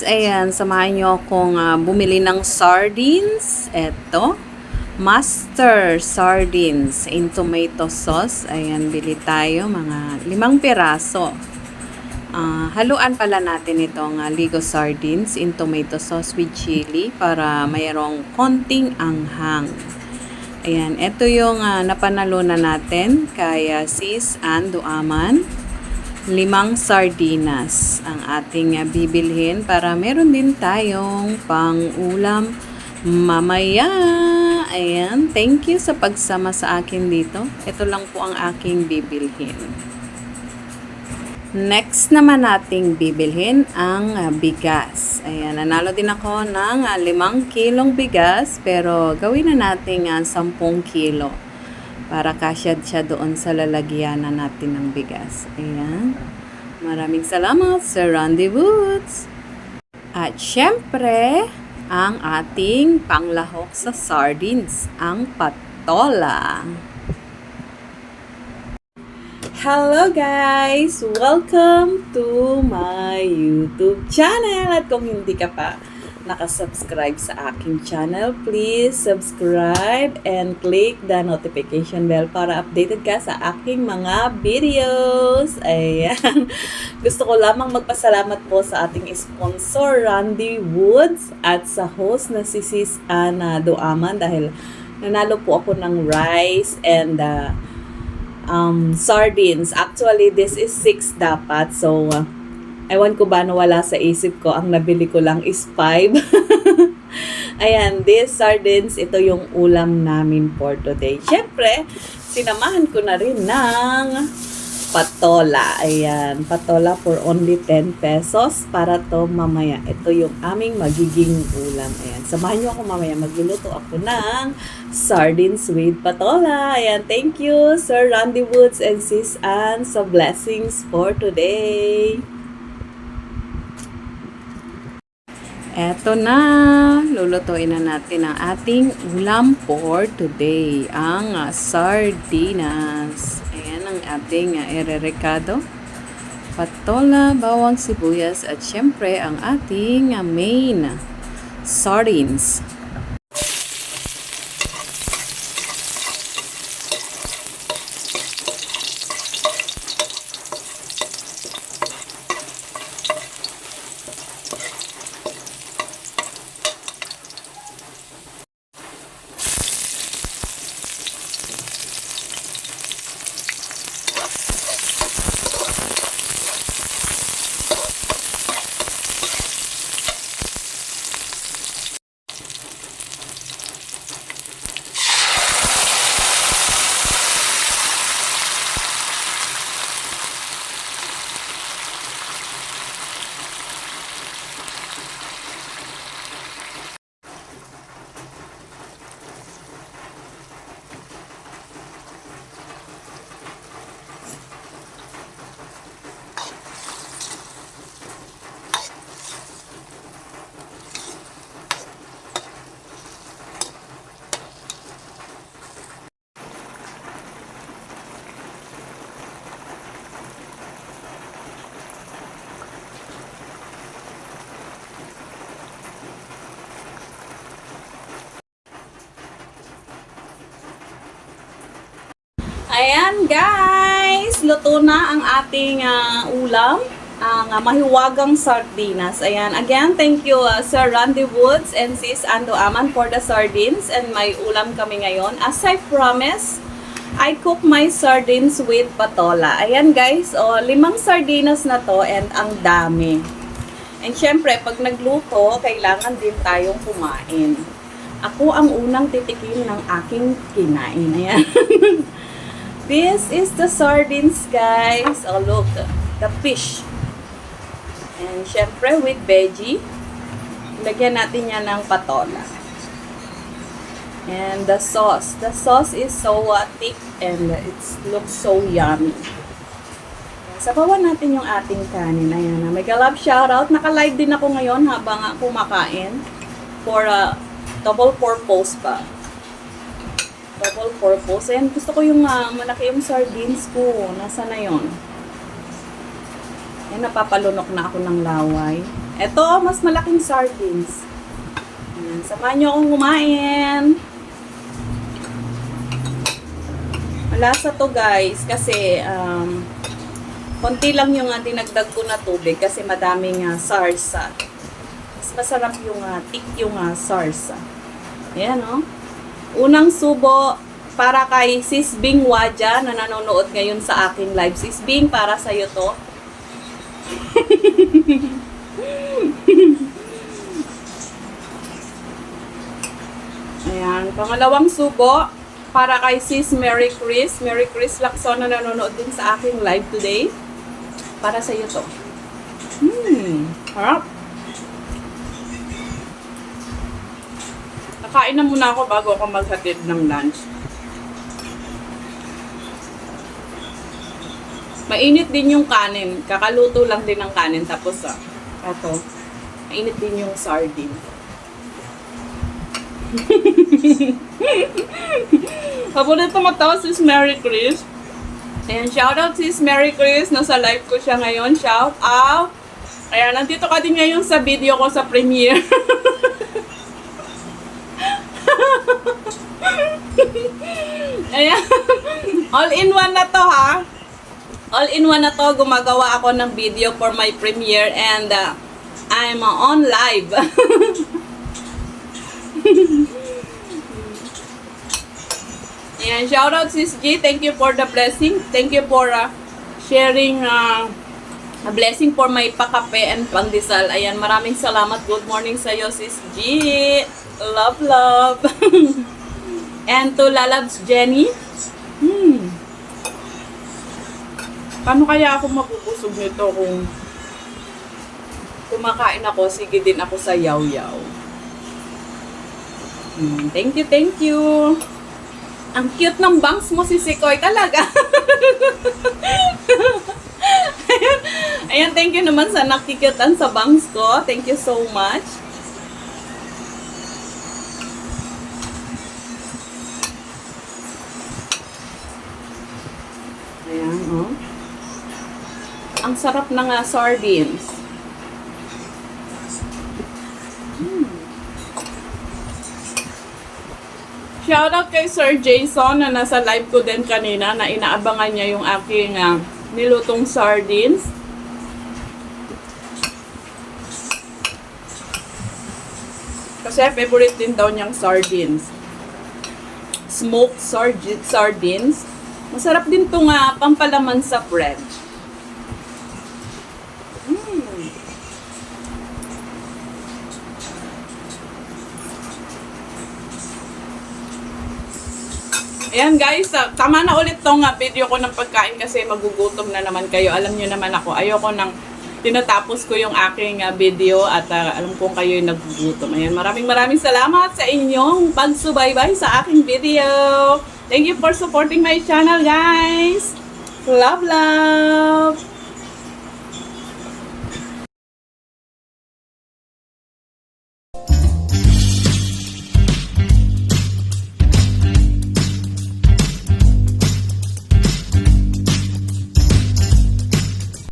guys, ayan, samahan nyo akong bumili ng sardines. Eto, Master Sardines in tomato sauce. Ayan, bili tayo mga 5 piraso. Haluan pala natin itong Ligo Sardines in tomato sauce with chili para mayroong konting anghang. Ayan, ito yung napanalunan natin kay Sis Ann Duaman. 5 sardinas ang ating bibilhin para meron din tayong pang-ulam mamaya. Ayan, thank you sa pagsama sa akin dito. Ito lang po ang aking bibilhin. Next naman nating bibilhin ang bigas. Ayan, nanalo din ako ng 5 kilong bigas pero gawin na natin 10 kilo. Para kasya siya doon sa lalagyanan natin ng bigas. Ayan. Maraming salamat, Sir Randy Woods. At syempre, ang ating panglahok sa sardines, ang patola. Hello guys! Welcome to my YouTube channel. At kung hindi ka pa nakasubscribe sa aking channel, please subscribe and click the notification bell para updated ka sa aking mga videos. Ayan. Gusto ko lamang magpasalamat po sa ating sponsor, Randy Woods, at sa host na si Sis Ann Duaman dahil nanalo po ako ng rice and sardines. Actually, this is 6 dapat. So, ewan ko ba nawala sa isip ko, ang nabili ko lang is 5. Ayan, these sardines, ito yung ulam namin for today. Siyempre, sinamahan ko na rin ng patola. Ayan, patola for only 10 pesos para to mamaya. Ito yung aming magiging ulam. Ayan, samahan nyo ako mamaya. Magluluto ako ng sardines with patola. Ayan, thank you Sir Randy Woods and Sis Ann sa blessings for today. Eto na, lulutuin na natin ang ating ulam for today, ang sardinas. Ayan ang ating ererekado, patola, bawang sibuyas, at syempre ang ating main sardines. Ayan guys, luto na ang ating ulam, ang mahiwagang sardinas. Ayan, again, thank you Sir Randy Woods and Sis Ann Duaman for the sardines, and may ulam kami ngayon. As I promised, I cook my sardines with patola. Ayan guys, 5 sardinas na to and ang dami. And syempre, pag nagluto, kailangan din tayong kumain. Ako ang unang titikim ng aking kinain. Ayan. This is the sardines, guys. Oh, look. The fish. And, syempre, with veggie. Lagyan natin yan ng patola. And the sauce. The sauce is so thick and it looks so yummy. Sabawan natin yung ating kanin. Ayan. Mega love shoutout. Naka-live din ako ngayon habang kumakain. For double purpose pa. Double purpose. Ayan, gusto ko yung malaki yung sardines ko. Nasa na yun? Ayan, napapalunok na ako ng laway. Ito, mas malaking sardines. Ayan, samahan nyo akong kumain. Malasa to guys, kasi konti lang yung dinagdag ko na tubig kasi madaming sarsa. Mas masarap yung thick yung sarsa. Ayan o. Unang subo para kay Sis Bing Waja na nanonood ngayon sa aking live. Sis Bing, para sa'yo to. Ayan, pangalawang subo para kay Sis Mary Chris. Mary Chris Lacson na nanonood din sa aking live today. Para sa iyo to. Harap. Nakain na muna ako bago ako maghatid ng lunch. Mainit din yung kanin. Kakaluto lang din ng kanin. Tapos, eto, mainit din yung sardine. Paborito mo to, Sis Mary Chris. Ayan, shoutout Sis Mary Chris. Nasa live ko siya ngayon. Shout out. Ayan, nandito ka din ngayon sa video ko sa premiere. Ayan. All-in-one na to ha. All-in-one na to. Gumagawa ako ng video for my premiere and I'm on live. Ayan, shoutout Sis G. Thank you for the blessing. Thank you for sharing a blessing for my pakape and pandesal. Ayan, maraming salamat. Good morning sa iyo, Sis G. Love, love. And to Lalabs Jenny. Paano kaya ako mapupusog nito kung kumakain ako, sige din ako sa yaw-yaw. Thank you, thank you. Ang cute ng bangs mo, si Sikoy, talaga. Ayan, thank you naman sa nakikitan sa bangs ko. Thank you so much. Ayan, oh. Ang sarap ng sardines. Shoutout kay Sir Jason na nasa live ko din kanina na inaabangan niya yung aking nilutong sardines. Kasi favorite din daw niyang sardines. Smoked sardines. Masarap din itong pampalaman sa bread. Ayan guys, tama na ulit tong video ko ng pagkain kasi magugutom na naman kayo. Alam nyo naman ako, ayoko nang tinatapos ko yung aking video at alam kong kayo yung nagugutom. Ayan, maraming salamat sa inyong pagsubaybay sa aking video. Thank you for supporting my channel guys. Love, love.